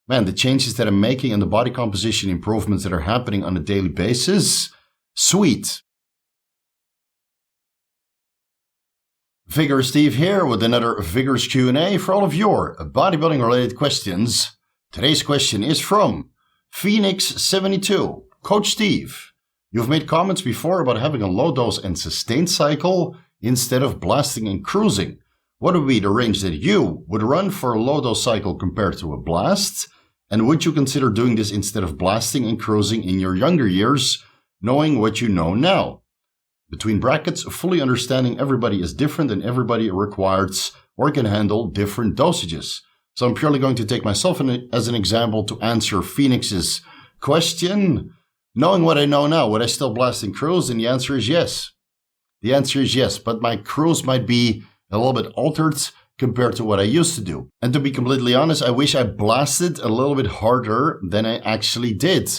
man, the changes that I'm making and the body composition improvements that are happening on a daily basis, sweet. Vigorous Steve here with another Vigorous Q&A for all of your bodybuilding related questions. Today's question is from Phoenix72. Coach Steve, you've made comments before about having a low dose and sustained cycle instead of blasting and cruising. What would be the range that you would run for a low dose cycle compared to a blast? And would you consider doing this instead of blasting and cruising in your younger years, knowing what you know now? Between brackets, fully understanding everybody is different and everybody requires or can handle different dosages. So I'm purely going to take myself as an example to answer Phoenix's question. Knowing what I know now, would I still blast and cruise? And the answer is yes. The answer is yes, but my cruise might be a little bit altered compared to what I used to do. And to be completely honest, I wish I blasted a little bit harder than I actually did.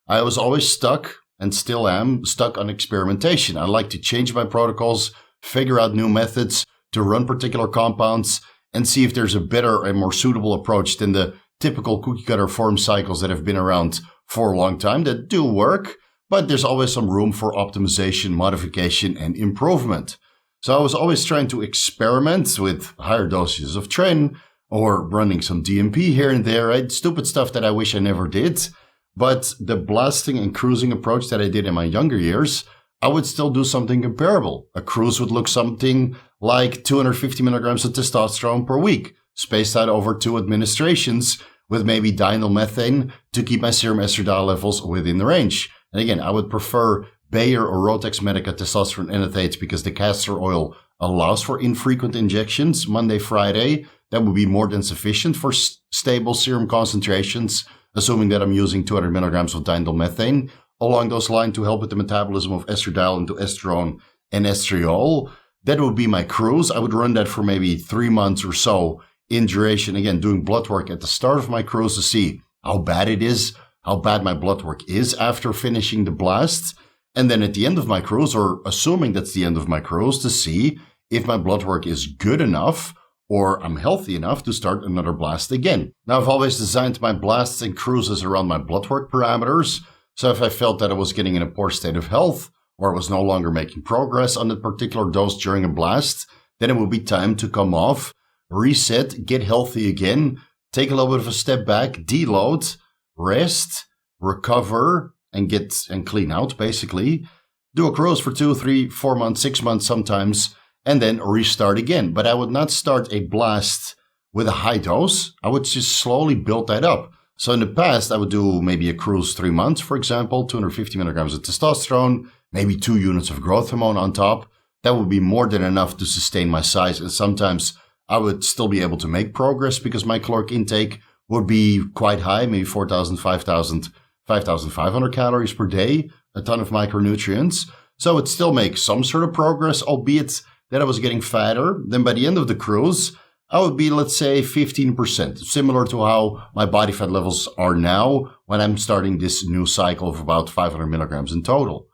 I was always stuck, and still am, stuck on experimentation. I like to change my protocols, figure out new methods to run particular compounds, and see if there's a better and more suitable approach than the typical cookie cutter form cycles that have been around for a long time that do work, but there's always some room for optimization, modification, and improvement. So I was always trying to experiment with higher doses of tren or running some DMP here and there, right? Stupid stuff that I wish I never did. But the blasting and cruising approach that I did in my younger years, I would still do something comparable. A cruise would look something like 250 milligrams of testosterone per week, spaced out over 2 administrations with maybe diethylmethane to keep my serum estradiol levels within the range. And again, I would prefer Bayer or Rotex Medica testosterone enanthate because the castor oil allows for infrequent injections Monday, Friday. That would be more than sufficient for stable serum concentrations, assuming that I'm using 200 milligrams of diethylmethane along those lines to help with the metabolism of estradiol into estrone and estriol. That would be my cruise. I would run that for maybe 3 months or so in duration. Again, doing blood work at the start of my cruise to see how bad it is, how bad my blood work is after finishing the blast. And then at the end of my cruise, or assuming that's the end of my cruise, to see if my blood work is good enough or I'm healthy enough to start another blast again. Now, I've always designed my blasts and cruises around my blood work parameters. So if I felt that I was getting in a poor state of health or I was no longer making progress on that particular dose during a blast, then it would be time to come off, reset, get healthy again, take a little bit of a step back, deload, rest, recover, and clean out, basically. Do a cruise for 2, 3, 4 months, 6 months sometimes, and then restart again. But I would not start a blast with a high dose. I would just slowly build that up. So in the past, I would do maybe a cruise 3 months, for example, 250 milligrams of testosterone, maybe 2 units of growth hormone on top. That would be more than enough to sustain my size. And sometimes I would still be able to make progress because my caloric intake would be quite high, maybe 4,000, 5,000, 5,500 calories per day, a ton of micronutrients. So I would still make some sort of progress, albeit that I was getting fatter. Then by the end of the cruise, I would be, let's say, 15%, similar to how my body fat levels are now when I'm starting this new cycle of about 500 milligrams in total.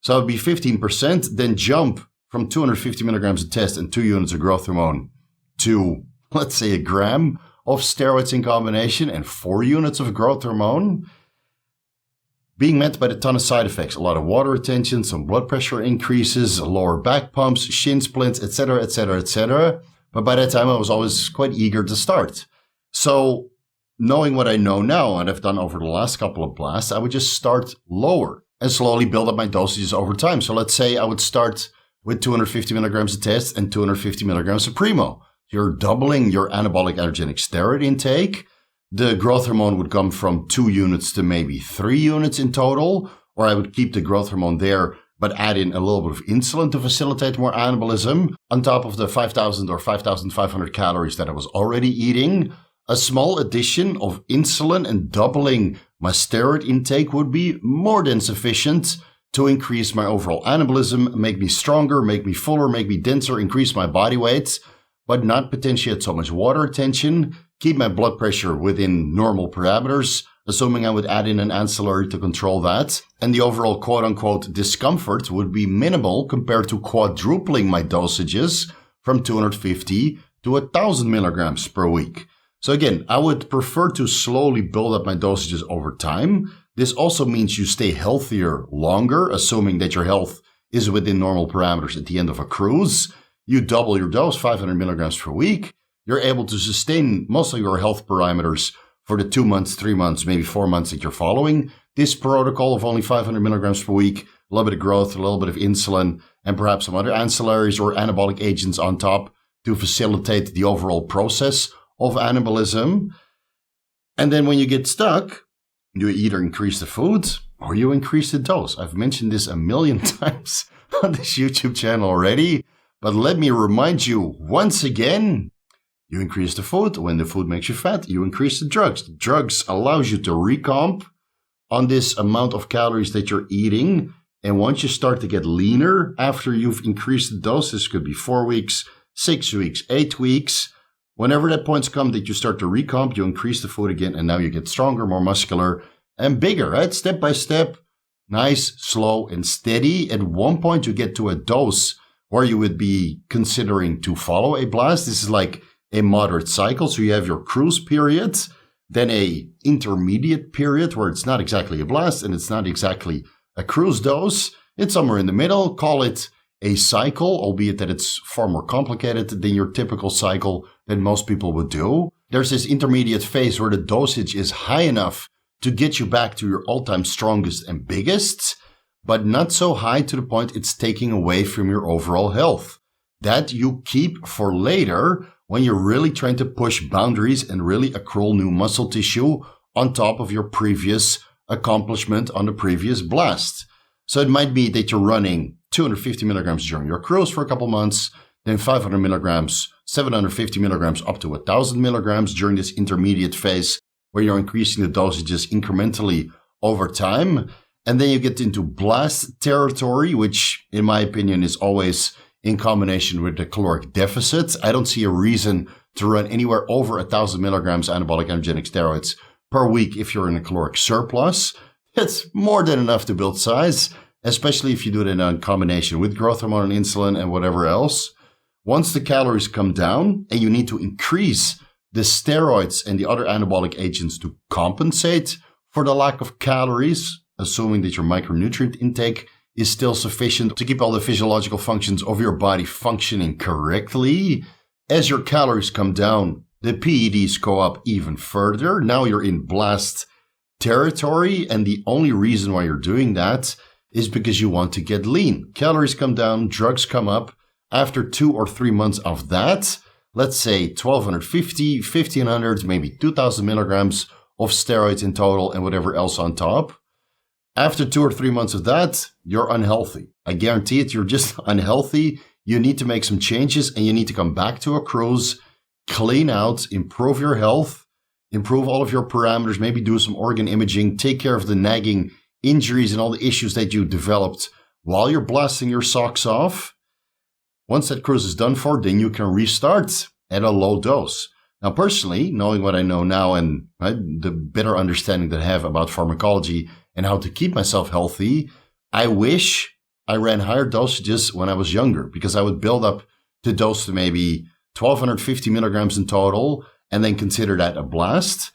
So I would be 15%, then jump from 250 milligrams of test and 2 units of growth hormone to, let's say, 1 gram of steroids in combination and 4 units of growth hormone, being met by a ton of side effects, a lot of water retention, some blood pressure increases, lower back pumps, shin splints, etc., etc., etc. But by that time, I was always quite eager to start. So knowing what I know now and I've done over the last couple of blasts, I would just start lower and slowly build up my dosages over time. So let's say I would start with 250 milligrams of test and 250 milligrams of Primo. You're doubling your anabolic androgenic steroid intake. The growth hormone would come from 2 units to maybe 3 units in total, or I would keep the growth hormone there, but add in a little bit of insulin to facilitate more anabolism on top of the 5,000 or 5,500 calories that I was already eating. A small addition of insulin and doubling my steroid intake would be more than sufficient to increase my overall anabolism, make me stronger, make me fuller, make me denser, increase my body weight, but not potentiate so much water retention, keep my blood pressure within normal parameters, assuming I would add in an ancillary to control that. And the overall quote-unquote discomfort would be minimal compared to quadrupling my dosages from 250 to 1,000 milligrams per week. So again, I would prefer to slowly build up my dosages over time. This also means you stay healthier longer, assuming that your health is within normal parameters at the end of a cruise. You double your dose, 500 milligrams per week. You're able to sustain most of your health parameters for the 2 months, 3 months, maybe 4 months that you're following this protocol of only 500 milligrams per week, a little bit of growth, a little bit of insulin, and perhaps some other ancillaries or anabolic agents on top to facilitate the overall process of anabolism. And then when you get stuck, you either increase the food or you increase the dose. I've mentioned this a million times on this YouTube channel already, but let me remind you once again, you increase the food. When the food makes you fat, you increase the drugs. The drugs allows you to recomp on this amount of calories that you're eating. And once you start to get leaner after you've increased the dose, this could be 4 weeks, 6 weeks, 8 weeks. Whenever that point's come that you start to recomp, you increase the food again, and now you get stronger, more muscular, and bigger, right? Step by step, nice, slow, and steady. At one point, you get to a dose where you would be considering to follow a blast. This is like a moderate cycle. So you have your cruise period, then a intermediate period where it's not exactly a blast and it's not exactly a cruise dose. It's somewhere in the middle. Call it a cycle, albeit that it's far more complicated than your typical cycle that most people would do. There's this intermediate phase where the dosage is high enough to get you back to your all-time strongest and biggest, but not so high to the point it's taking away from your overall health. That you keep for later when you're really trying to push boundaries and really accrue new muscle tissue on top of your previous accomplishment on the previous blast. So it might be that you're running 250 milligrams during your cruise for a couple months, then 500 milligrams, 750 milligrams, up to 1,000 milligrams during this intermediate phase where you're increasing the dosages incrementally over time. And then you get into blast territory, which in my opinion is always in combination with the caloric deficit. I don't see a reason to run anywhere over 1,000 milligrams anabolic androgenic steroids per week if you're in a caloric surplus. It's more than enough to build size, especially if you do it in combination with growth hormone and insulin and whatever else. Once the calories come down and you need to increase the steroids and the other anabolic agents to compensate for the lack of calories, assuming that your micronutrient intake is still sufficient to keep all the physiological functions of your body functioning correctly. As your calories come down, the PEDs go up even further. Now you're in blast territory, and the only reason why you're doing that is because you want to get lean. Calories come down, drugs come up. After 2 or 3 months of that, let's say 1,250, 1,500, maybe 2,000 milligrams of steroids in total and whatever else on top. After 2 or 3 months of that, you're unhealthy. I guarantee it, you're just unhealthy. You need to make some changes and you need to come back to a cruise, clean out, improve your health, improve all of your parameters, maybe do some organ imaging, take care of the nagging injuries and all the issues that you developed while you're blasting your socks off. Once that cruise is done for, then you can restart at a low dose. Now, personally, knowing what I know now and the better understanding that I have about pharmacology and how to keep myself healthy, I wish I ran higher dosages when I was younger, because I would build up the dose to maybe 1,250 milligrams in total and then consider that a blast.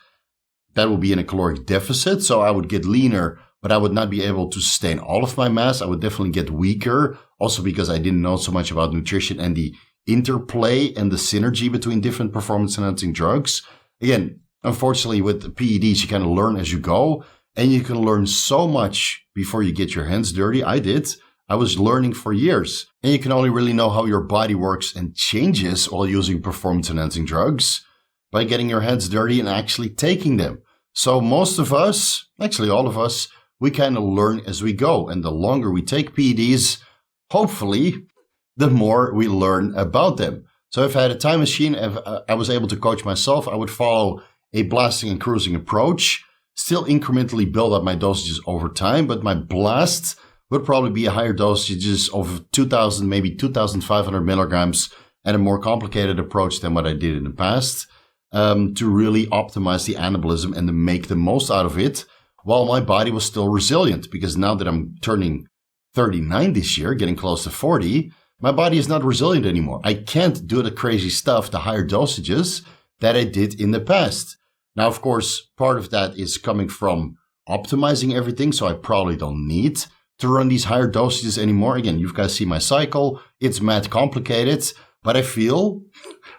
That would be in a caloric deficit, so I would get leaner, but I would not be able to sustain all of my mass. I would definitely get weaker, also because I didn't know so much about nutrition and the interplay and the synergy between different performance-enhancing drugs. Again, unfortunately, with the PEDs, you kind of learn as you go, and you can learn so much before you get your hands dirty. I did. I was learning for years, and you can only really know how your body works and changes while using performance-enhancing drugs by getting your hands dirty and actually taking them. So most of us, actually all of us, we kind of learn as we go. And the longer we take PEDs, hopefully, the more we learn about them. So if I had a time machine, if I was able to coach myself, I would follow a blasting and cruising approach, still incrementally build up my dosages over time, but my blast would probably be a higher dosages of 2,000, maybe 2,500 milligrams, and a more complicated approach than what I did in the past, to really optimize the anabolism and to make the most out of it while my body was still resilient. Because now that I'm turning 39 this year, getting close to 40, my body is not resilient anymore. I can't do the crazy stuff, the higher dosages, that I did in the past. Now, of course, part of that is coming from optimizing everything, so I probably don't need to run these higher dosages anymore. Again, you guys see my cycle. It's mad complicated, but I feel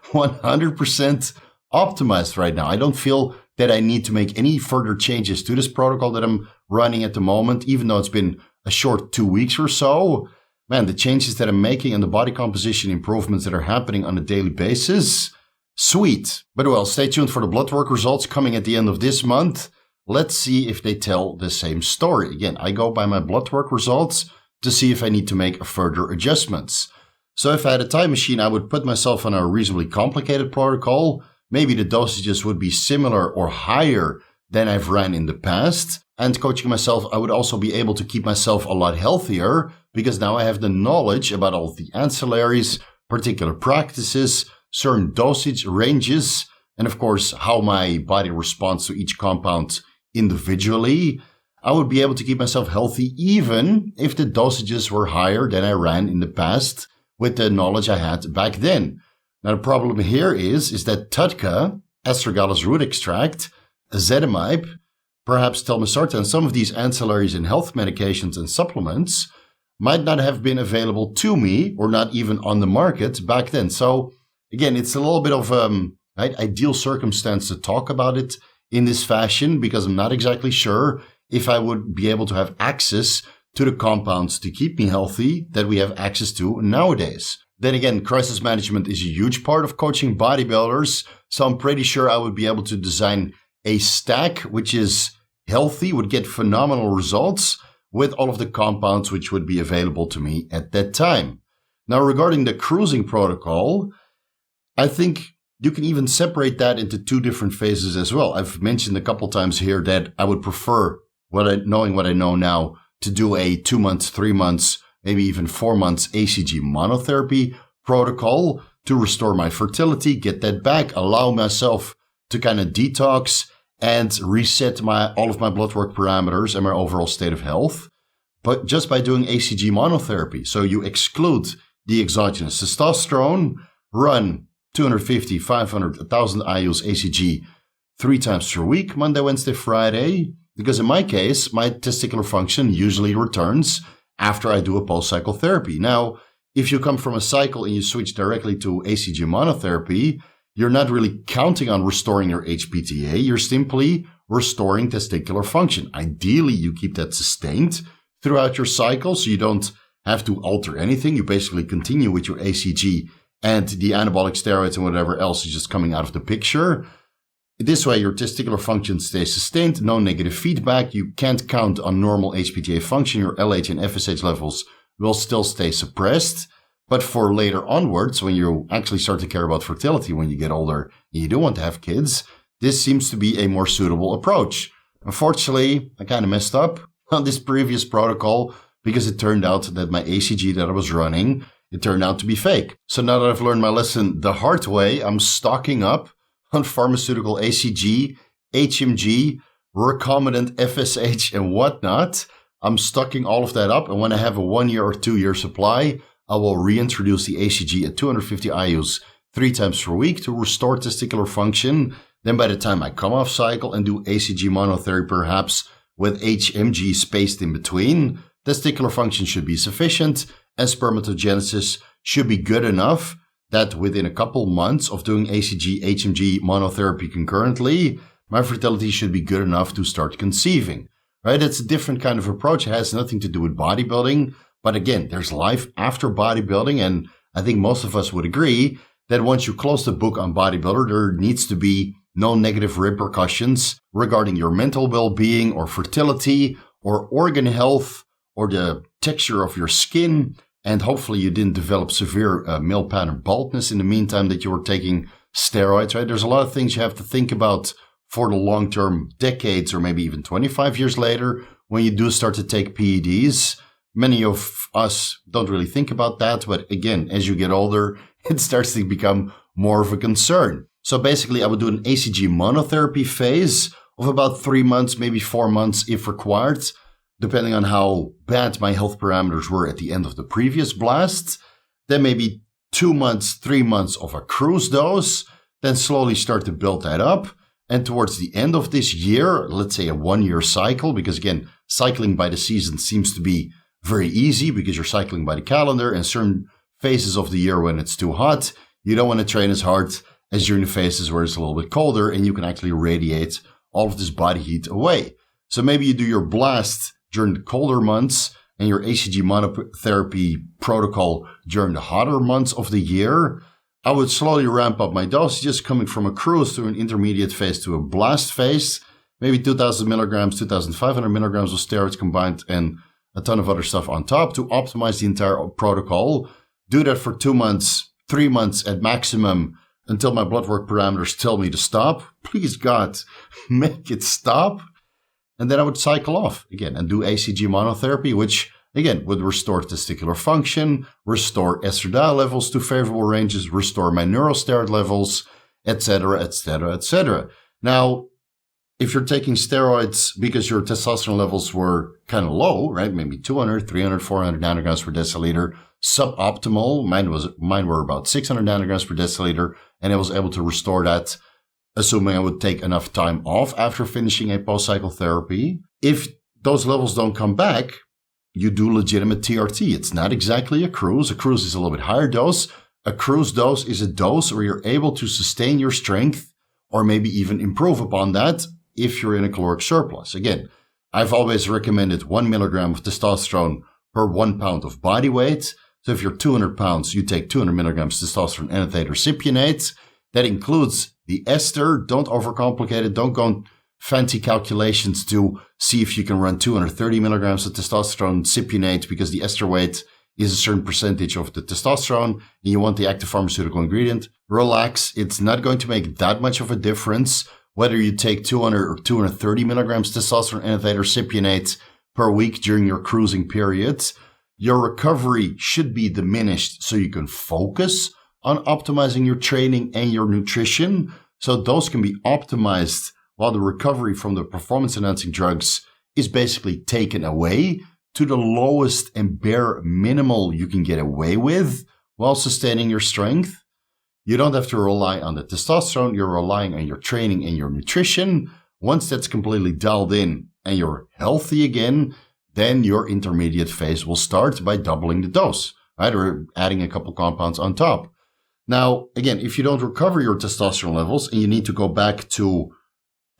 100% optimized right now. I don't feel that I need to make any further changes to this protocol that I'm running at the moment, even though it's been a short 2 weeks or so. Man, the changes that I'm making and the body composition improvements that are happening on a daily basis, sweet. But well, stay tuned for the blood work results coming at the end of this month. Let's see if they tell the same story. Again, I go by my blood work results to see if I need to make further adjustments. So if I had a time machine, I would put myself on a reasonably complicated protocol. Maybe the dosages would be similar or higher than I've ran in the past. And coaching myself, I would also be able to keep myself a lot healthier because now I have the knowledge about all of the ancillaries, particular practices, certain dosage ranges, and of course, how my body responds to each compound individually. I would be able to keep myself healthy even if the dosages were higher than I ran in the past with the knowledge I had back then. Now, the problem here is that TUDCA, astragalus root extract, ezetimibe, perhaps telmisartan, and some of these ancillaries in health medications and supplements might not have been available to me or not even on the market back then. So again, it's a little bit of ideal circumstance to talk about it in this fashion because I'm not exactly sure if I would be able to have access to the compounds to keep me healthy that we have access to nowadays. Then again, crisis management is a huge part of coaching bodybuilders. So I'm pretty sure I would be able to design a stack which is healthy, would get phenomenal results with all of the compounds which would be available to me at that time. Now, regarding the cruising protocol, I think you can even separate that into two different phases as well. I've mentioned a couple times here that I would prefer, knowing what I know now, to do a 2 months, 3 months, maybe even 4 months HCG monotherapy protocol to restore my fertility, get that back, allow myself to kind of detox and reset all of my blood work parameters and my overall state of health. But just by doing HCG monotherapy, so you exclude the exogenous testosterone, run 250, 500, 1,000 IUs HCG 3 times per week, Monday, Wednesday, Friday, because in my case, my testicular function usually returns after I do a post-cycle therapy. Now, if you come from a cycle and you switch directly to HCG monotherapy, you're not really counting on restoring your HPTA. You're simply restoring testicular function. Ideally, you keep that sustained throughout your cycle so you don't have to alter anything. You basically continue with your HCG and the anabolic steroids and whatever else is just coming out of the picture. This way, your testicular function stays sustained, no negative feedback. You can't count on normal HPTA function. Your LH and FSH levels will still stay suppressed. But for later onwards, when you actually start to care about fertility when you get older and you do want to have kids, this seems to be a more suitable approach. Unfortunately, I kind of messed up on this previous protocol because it turned out that my HCG that I was running, it turned out to be fake. So now that I've learned my lesson the hard way, I'm stocking up on pharmaceutical HCG, HMG, recombinant FSH, and whatnot. I'm stocking all of that up, and when I have a 1 year or 2 year supply, I will reintroduce the HCG at 250 IUs 3 times per week to restore testicular function. Then by the time I come off cycle and do HCG monotherapy, perhaps with HMG spaced in between, testicular function should be sufficient and spermatogenesis should be good enough that within a couple months of doing HCG, HMG monotherapy concurrently, my fertility should be good enough to start conceiving. Right? It's a different kind of approach. It has nothing to do with bodybuilding. But again, there's life after bodybuilding. And I think most of us would agree that once you close the book on bodybuilder, there needs to be no negative repercussions regarding your mental well-being or fertility or organ health or the texture of your skin. And hopefully you didn't develop severe male pattern baldness in the meantime that you were taking steroids, right? There's a lot of things you have to think about for the long term, decades or maybe even 25 years later when you do start to take PEDs. Many of us don't really think about that. But again, as you get older, it starts to become more of a concern. So basically, I would do an HCG monotherapy phase of about 3 months, maybe 4 months if required, depending on how bad my health parameters were at the end of the previous blast. Then maybe 2 months, 3 months of a cruise dose then slowly start to build that up. And towards the end of this year, let's say a 1-year cycle, because again, cycling by the season seems to be very easy because you're cycling by the calendar, and certain phases of the year when it's too hot, you don't want to train as hard as during the phases where it's a little bit colder and you can actually radiate all of this body heat away. So maybe you do your blast during the colder months and your HCG monotherapy protocol during the hotter months of the year. I would slowly ramp up my dosages, coming from a cruise to an intermediate phase to a blast phase, maybe 2,000 milligrams, 2,500 milligrams of steroids combined, and a ton of other stuff on top to optimize the entire protocol. Do that for 2 months, 3 months at maximum until my blood work parameters tell me to stop. Please, God, make it stop. And then I would cycle off again and do HCG monotherapy, which again would restore testicular function, restore estradiol levels to favorable ranges, restore my neurosteroid levels, etc., etc., etc. Now, if you're taking steroids because your testosterone levels were kind of low, right? Maybe 200, 300, 400 nanograms per deciliter, suboptimal. Mine were about 600 nanograms per deciliter, and I was able to restore that, assuming I would take enough time off after finishing a post-cycle therapy. If those levels don't come back, you do legitimate TRT. It's not exactly a cruise. A cruise is a little bit higher dose. A cruise dose is a dose where you're able to sustain your strength or maybe even improve upon that if you're in a caloric surplus. Again, I've always recommended 1 milligram of testosterone per 1 pound of body weight. So if you're 200 pounds, you take 200 milligrams testosterone enanthate or cypionate. That includes the ester. Don't overcomplicate it. Don't go fancy calculations to see if you can run 230 milligrams of testosterone cypionate because the ester weight is a certain percentage of the testosterone and you want the active pharmaceutical ingredient. Relax. It's not going to make that much of a difference whether you take 200 or 230 milligrams testosterone enanthate or cypionate per week during your cruising periods. Your recovery should be diminished so you can focus on optimizing your training and your nutrition. So those can be optimized while the recovery from the performance-enhancing drugs is basically taken away to the lowest and bare minimal you can get away with while sustaining your strength. You don't have to rely on the testosterone. You're relying on your training and your nutrition. Once that's completely dialed in and you're healthy again, then your intermediate phase will start by doubling the dose, right? Or adding a couple compounds on top. Now, again, if you don't recover your testosterone levels and you need to go back to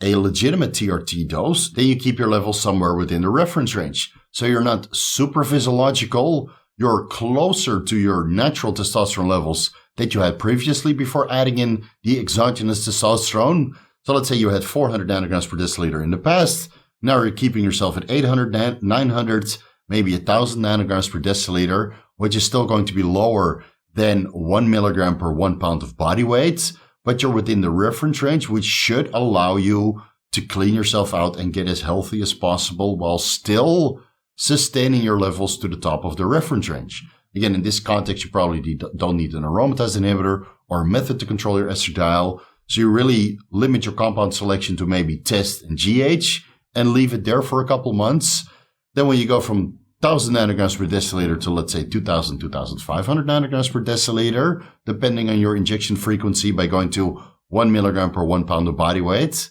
a legitimate TRT dose, then you keep your levels somewhere within the reference range. So you're not super physiological. You're closer to your natural testosterone levels that you had previously before adding in the exogenous testosterone. So let's say you had 400 nanograms per deciliter in the past. Now you're keeping yourself at 800, 900, maybe 1,000 nanograms per deciliter, which is still going to be lower than 1 milligram per 1 pound of body weight. But you're within the reference range, which should allow you to clean yourself out and get as healthy as possible while still sustaining your levels to the top of the reference range. Again, in this context, you probably don't need an aromatase inhibitor or a method to control your estradiol. So you really limit your compound selection to maybe test and GH and leave it there for a couple months. Then when you go from 1,000 nanograms per deciliter to, let's say, 2,000, 2,500 nanograms per deciliter, depending on your injection frequency, by going to 1 milligram per 1 pound of body weight,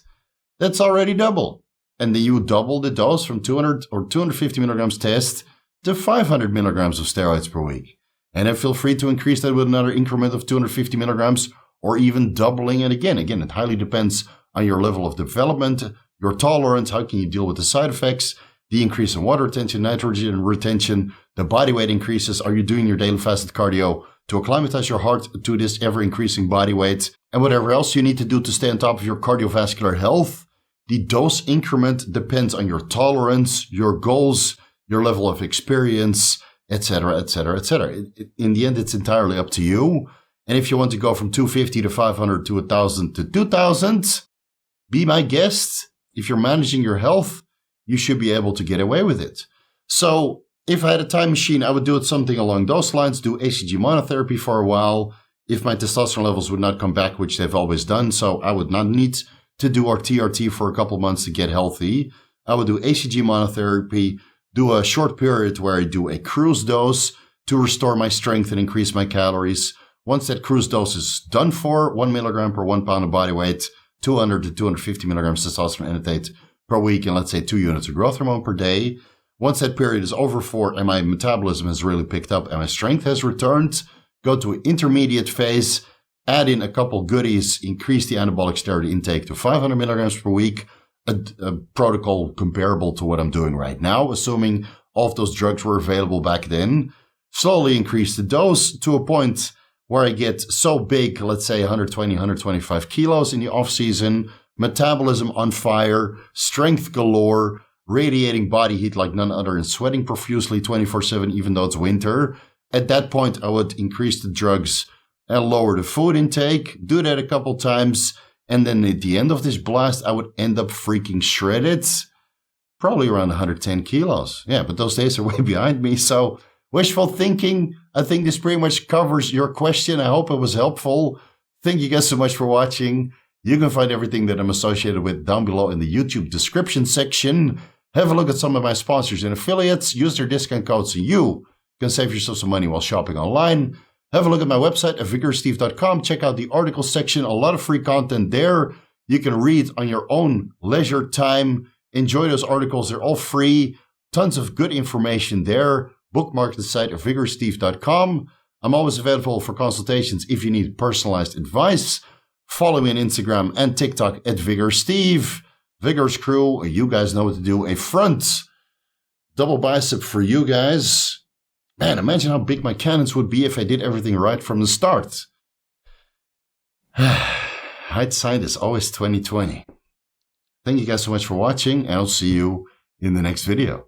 that's already double. And then you double the dose from 200 or 250 milligrams test to 500 milligrams of steroids per week. And then feel free to increase that with another increment of 250 milligrams or even doubling it again. Again, it highly depends on your level of development, your tolerance, how can you deal with the side effects, the increase in water retention, nitrogen retention, the body weight increases. Are you doing your daily fasted cardio to acclimatize your heart to this ever-increasing body weight? And whatever else you need to do to stay on top of your cardiovascular health, the dose increment depends on your tolerance, your goals, your level of experience, etc., etc., etc. In the end, it's entirely up to you. And if you want to go from 250 to 500 to 1,000 to 2,000, be my guest. If you're managing your health, you should be able to get away with it. So if I had a time machine, I would do it something along those lines, do HCG monotherapy for a while. If my testosterone levels would not come back, which they've always done, so I would not need to do our TRT for a couple months to get healthy. I would do HCG monotherapy, do a short period where I do a cruise dose to restore my strength and increase my calories. Once that cruise dose is done for, 1 milligram per 1 pound of body weight, 200 to 250 milligrams testosterone enanthate per week, and let's say 2 units of growth hormone per day. Once that period is over for and my metabolism has really picked up and my strength has returned, go to an intermediate phase, add in a couple goodies, increase the anabolic steroid intake to 500 milligrams per week, a protocol comparable to what I'm doing right now, assuming all of those drugs were available back then. Slowly increase the dose to a point where I get so big, let's say 120, 125 kilos in the off season, metabolism on fire, strength galore, radiating body heat like none other, and sweating profusely 24/7, even though it's winter. At that point, I would increase the drugs and lower the food intake, do that a couple times, and then at the end of this blast, I would end up freaking shredded, probably around 110 kilos. Yeah, but those days are way behind me, so wishful thinking. I think this pretty much covers your question. I hope it was helpful. Thank you guys so much for watching. You can find everything that I'm associated with down below in the YouTube description section. Have a look at some of my sponsors and affiliates. Use their discount codes so you can save yourself some money while shopping online. Have a look at my website at vigoroussteve.com. Check out the article section. A lot of free content there. You can read on your own leisure time. Enjoy those articles. They're all free. Tons of good information there. Bookmark the site at vigoroussteve.com. I'm always available for consultations if you need personalized advice. Follow me on Instagram and TikTok at VigorousSteve. Vigorous crew, you guys know what to do. A front double bicep for you guys. Man, imagine how big my cannons would be if I did everything right from the start. Hindsight is always 20/20. Thank you guys so much for watching, and I'll see you in the next video.